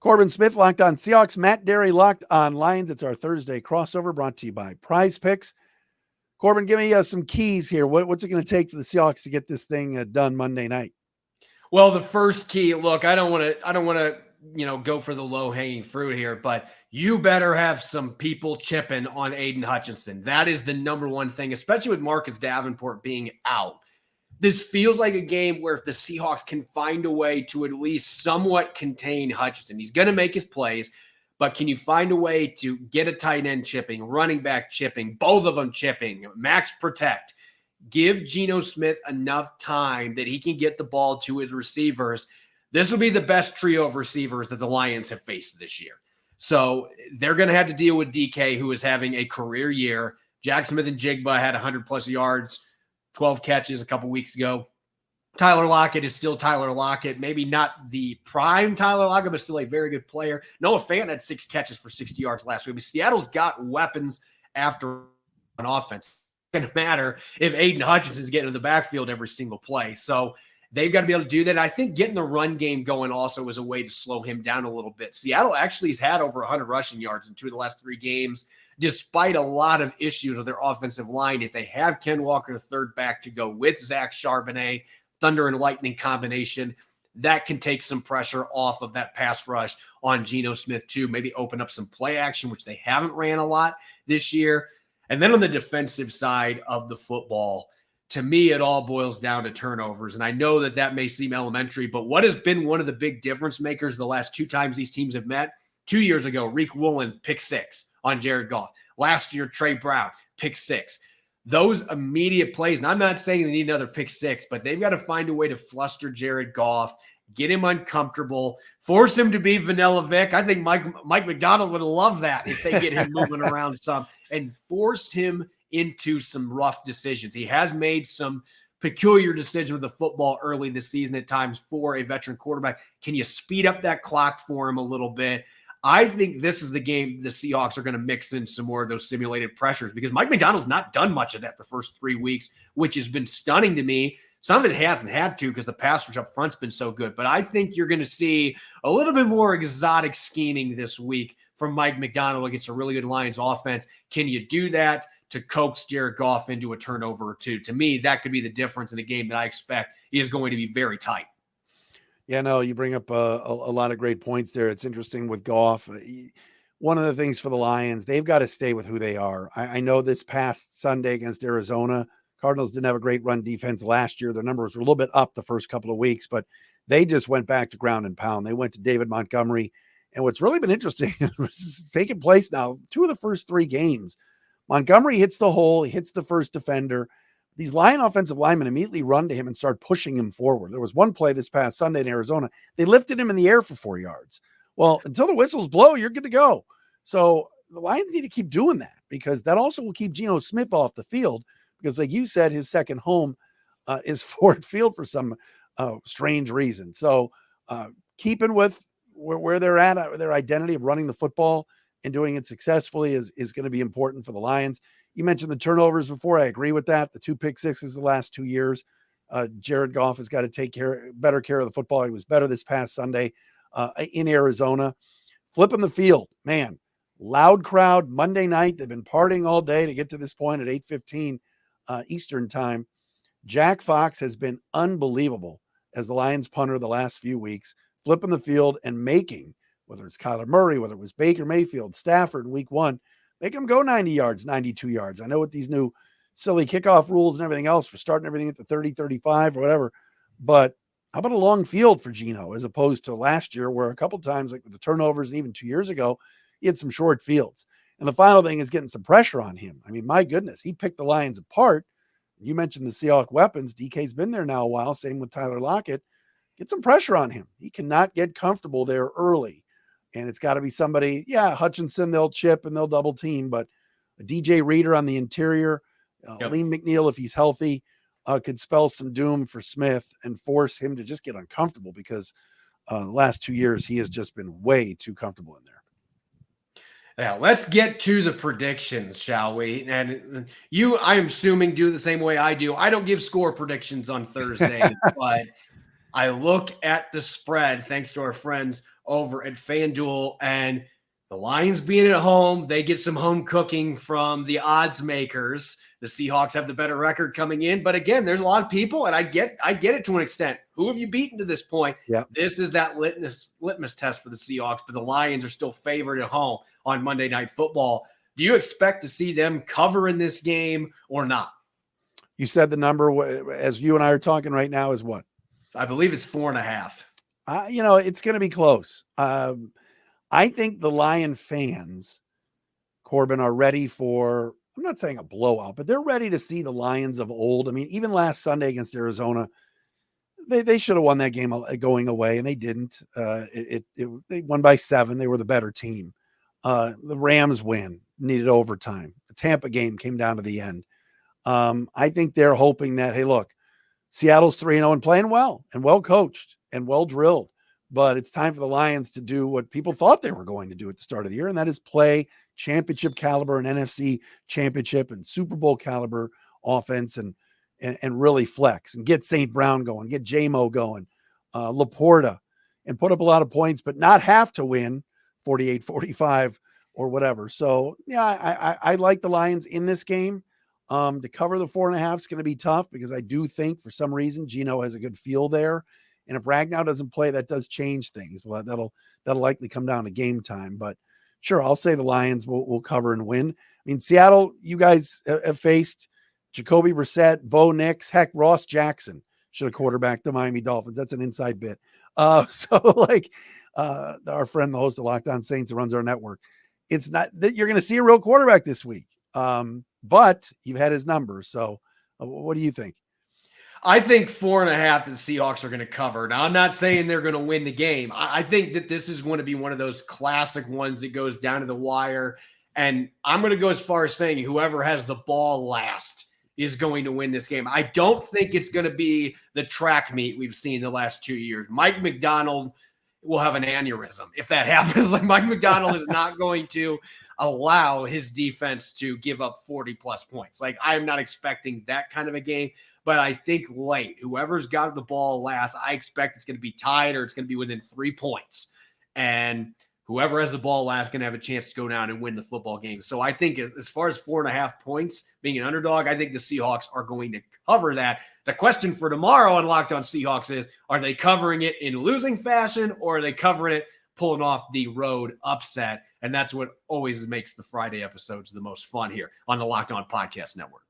Corbin Smith, Locked On Seahawks. Matt Derry, Locked On Lions. It's our Thursday crossover brought to you by Prize Picks. Corbin, give me some keys here. What's it going to take for the Seahawks to get this thing done Monday night? Well, the first key, look, I don't want to, go for the low hanging fruit here, but you better have some people chipping on Aiden Hutchinson. That is the number one thing, especially with Marcus Davenport being out. This feels like a game where if the Seahawks can find a way to at least somewhat contain Hutchinson, he's going to make his plays, but can you find a way to get a tight end chipping, running back chipping, both of them chipping, max protect, give Geno Smith enough time that he can get the ball to his receivers. This will be the best trio of receivers that the Lions have faced this year. So they're going to have to deal with DK, who is having a career year. Jack Smith and Jigba had 100-plus yards, 12 catches a couple weeks ago. Tyler Lockett is still Tyler Lockett. Maybe not the prime Tyler Lockett, but still a very good player. Noah Fant had 6 catches for 60 yards last week. But Seattle's got weapons after an offense. It's going to matter if Aiden Hutchinson's getting in the backfield every single play. So they've got to be able to do that. And I think getting the run game going also was a way to slow him down a little bit. Seattle actually has had over 100 rushing yards in 2 of the last 3 games, despite a lot of issues with their offensive line. If they have Ken Walker, the third back, to go with Zach Charbonnet, thunder and lightning combination, that can take some pressure off of that pass rush on Geno Smith too. Maybe open up some play action, which they haven't ran a lot this year. And then on the defensive side of the football, to me, it all boils down to turnovers. And I know that may seem elementary, but what has been one of the big difference makers the last 2 times these teams have met? 2 years ago, Reek Woolen, pick 6 on Jared Goff. Last year, Trey Brown, pick 6. Those immediate plays, and I'm not saying they need another pick 6, but they've got to find a way to fluster Jared Goff, get him uncomfortable, force him to be Vanilla Vic. I think Mike McDonald would love that if they get him moving around some, and force him into some rough decisions. He has made some peculiar decisions with the football early this season at times for a veteran quarterback. Can you speed up that clock for him a little bit? I think this is the game the Seahawks are going to mix in some more of those simulated pressures, because Mike McDonald's not done much of that the first 3 weeks, which has been stunning to me. Some of it hasn't had to because the pass rush up front's been so good. But I think you're going to see a little bit more exotic scheming this week from Mike McDonald against a really good Lions offense. Can you do that to coax Jared Goff into a turnover or 2? To me, that could be the difference in a game that I expect is going to be very tight. Yeah, no, you bring up a lot of great points there. It's interesting with Goff. One of the things for the Lions, they've got to stay with who they are. I know this past Sunday against Arizona, Cardinals didn't have a great run defense last year. Their numbers were a little bit up the first couple of weeks, but they just went back to ground and pound. They went to David Montgomery. And what's really been interesting is taking place now, 2 of the first 3 games, Montgomery hits the hole, he hits the first defender. These Lion offensive linemen immediately run to him and start pushing him forward. There was one play this past Sunday in Arizona. They lifted him in the air for 4 yards. Well, until the whistles blow, you're good to go. So the Lions need to keep doing that, because that also will keep Geno Smith off the field, because like you said, his second home is Ford Field for some strange reason. So keeping with where they're at, their identity of running the football and doing it successfully is going to be important for the Lions. You mentioned the turnovers before. I agree with that. The 2 pick 6s the last 2 years. Jared Goff has got to take better care of the football. He was better this past Sunday in Arizona. Flipping the field, man, loud crowd Monday night. They've been partying all day to get to this point at 8:15 Eastern time. Jack Fox has been unbelievable as the Lions punter the last few weeks, flipping the field and making, whether it's Kyler Murray, whether it was Baker Mayfield, Stafford in week 1, make them go 90 yards, 92 yards. I know with these new silly kickoff rules and everything else, we're starting everything at the 30, 35 or whatever. But how about a long field for Geno as opposed to last year, where a couple times, like with the turnovers and even 2 years ago, he had some short fields. And the final thing is getting some pressure on him. I mean, my goodness, he picked the Lions apart. You mentioned the Seahawks weapons. DK's been there now a while. Same with Tyler Lockett. Get some pressure on him. He cannot get comfortable there early. And it's got to be somebody, Hutchinson, they'll chip and they'll double team, but a DJ Reader on the interior, Liam McNeil, if he's healthy, could spell some doom for Smith and force him to just get uncomfortable, because the last 2 years, he has just been way too comfortable in there. Yeah, let's get to the predictions, shall we? And you, I'm assuming, do the same way I do. I don't give score predictions on Thursday, but I look at the spread, thanks to our friends over at FanDuel. And the Lions being at home, they get some home cooking from the odds makers. The Seahawks have the better record coming in. But again, there's a lot of people, and I get it to an extent. Who have you beaten to this point? Yeah. This is that litmus test for the Seahawks, but the Lions are still favored at home on Monday Night Football. Do you expect to see them cover in this game or not? You said the number, as you and I are talking right now, is what? I believe it's 4.5. It's going to be close. I think the Lion fans, Corbin, are ready for, I'm not saying a blowout, but they're ready to see the Lions of old. I mean, even last Sunday against Arizona, they should have won that game going away, and they didn't. They won by 7. They were the better team. The Rams win, needed overtime. The Tampa game came down to the end. I think they're hoping that, hey, look, Seattle's 3-0 and playing well and well coached and well drilled. But it's time for the Lions to do what people thought they were going to do at the start of the year, and that is play championship caliber and NFC championship and Super Bowl caliber offense and really flex and get St. Brown going, get J-Mo going, Laporta, and put up a lot of points, but not have to win 48-45 or whatever. So, yeah, I like the Lions in this game. To cover the 4.5 is going to be tough because I do think for some reason Geno has a good feel there. And if Ragnow doesn't play, that does change things. Well, that'll likely come down to game time. But sure, I'll say the Lions will cover and win. I mean, Seattle, you guys have faced Jacoby Brissett, Bo Nix, heck, Ross Jackson should have quarterbacked the Miami Dolphins. That's an inside bit. Our friend, the host of Locked On Saints, that runs our network, it's not that you're going to see a real quarterback this week. But you've had his number. So what do you think? I think 4.5 the Seahawks are going to cover. Now, I'm not saying they're going to win the game. I think that this is going to be one of those classic ones that goes down to the wire. And I'm going to go as far as saying whoever has the ball last is going to win this game. I don't think it's going to be the track meet we've seen the last 2 years. Mike McDonald will have an aneurysm if that happens. Like, Mike McDonald is not going to allow his defense to give up 40-plus points. Like, I'm not expecting that kind of a game. But I think late, whoever's got the ball last, I expect it's going to be tied or it's going to be within 3 points. And whoever has the ball last is going to have a chance to go down and win the football game. So I think as far as 4.5 points being an underdog, I think the Seahawks are going to cover that. The question for tomorrow on Locked On Seahawks is, are they covering it in losing fashion or are they covering it pulling off the road upset? And that's what always makes the Friday episodes the most fun here on the Locked On Podcast Network.